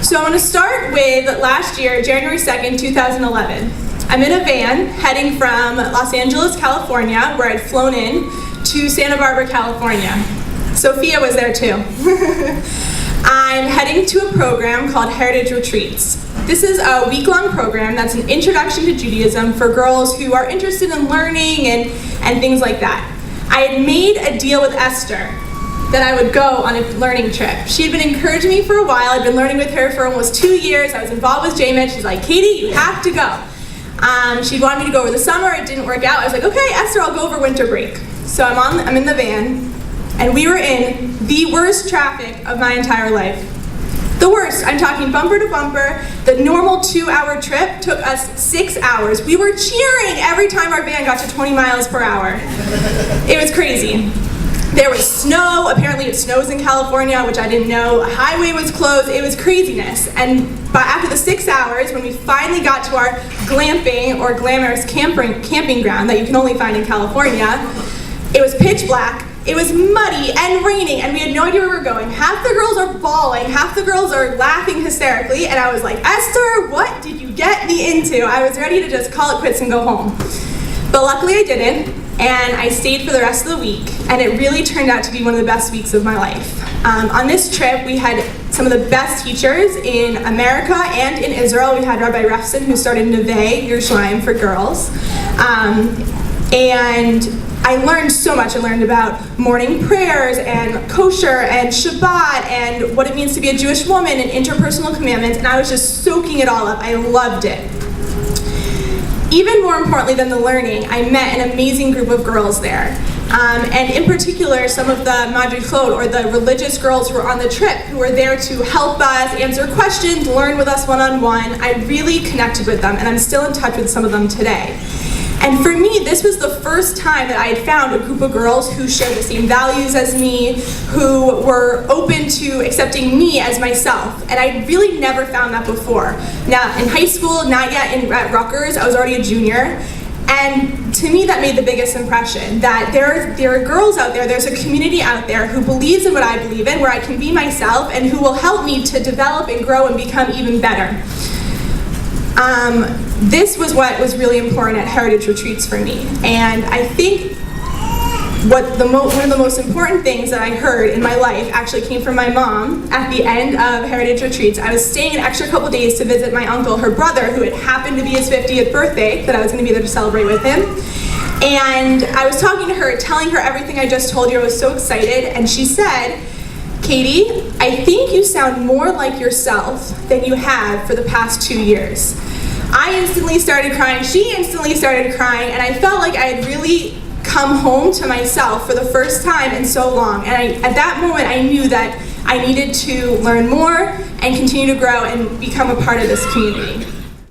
So I'm going to start with last year, January 2nd, 2011. I'm in a van heading from Los Angeles, California, where I'd flown in, to Santa Barbara, California. Sophia was there too. I'm heading to a program called Heritage Retreats. This is a week-long program that's an introduction to Judaism for girls who are interested in learning and things like that. I had made a deal with Esther that I would go on a learning trip. She had been encouraging me for a while. I'd been learning with her for almost 2 years. I was involved with JMIT. She's like, Katie, you have to go. She'd wanted me to go over the summer. It didn't work out. I was like, okay, Esther, I'll go over winter break. So I'm in the van, and we were in the worst traffic of my entire life. The worst. I'm talking bumper to bumper. The normal 2-hour trip took us 6 hours. We were cheering every time our van got to 20 miles per hour. It was crazy. There was snow. Apparently it snows in California, which I didn't know. A highway was closed. It was craziness. And after the 6 hours, when we finally got to our glamping or glamorous camping ground that you can only find in California, it was pitch black. It was muddy and raining, and we had no idea where we were going. Half the girls are bawling, half the girls are laughing hysterically, and I was like, Esther, what did you get me into? I was ready to just call it quits and go home. But luckily I didn't, and I stayed for the rest of the week, and it really turned out to be one of the best weeks of my life. On this trip, we had some of the best teachers in America and in Israel. We had Rabbi Refson, who started Neve Yerushalayim for girls. And I learned so much. I learned about morning prayers and kosher and Shabbat and what it means to be a Jewish woman and interpersonal commandments, and I was just soaking it all up. I loved it. Even more importantly than the learning, I met an amazing group of girls there. And in particular, some of the madrichot, or the religious girls who were on the trip, who were there to help us, answer questions, learn with us one-on-one. I really connected with them, and I'm still in touch with some of them today. And for me, this was the first time that I had found a group of girls who shared the same values as me, who were open to accepting me as myself. And I really never found that before. Now, in high school, not yet at Rutgers, I was already a junior. And to me, that made the biggest impression, that there are girls out there, there's a community out there who believes in what I believe in, where I can be myself, and who will help me to develop and grow and become even better. This was what was really important at Heritage Retreats for me. And I think one of the most important things that I heard in my life actually came from my mom at the end of Heritage Retreats. I was staying an extra couple days to visit my uncle, her brother, who it happened to be his 50th birthday, that I was going to be there to celebrate with him. And I was talking to her, telling her everything I just told you. I was so excited, and she said, Katie, I think you sound more like yourself than you have for the past 2 years. I instantly started crying, she instantly started crying, and I felt like I had really come home to myself for the first time in so long. And at that moment, I knew that I needed to learn more and continue to grow and become a part of this community.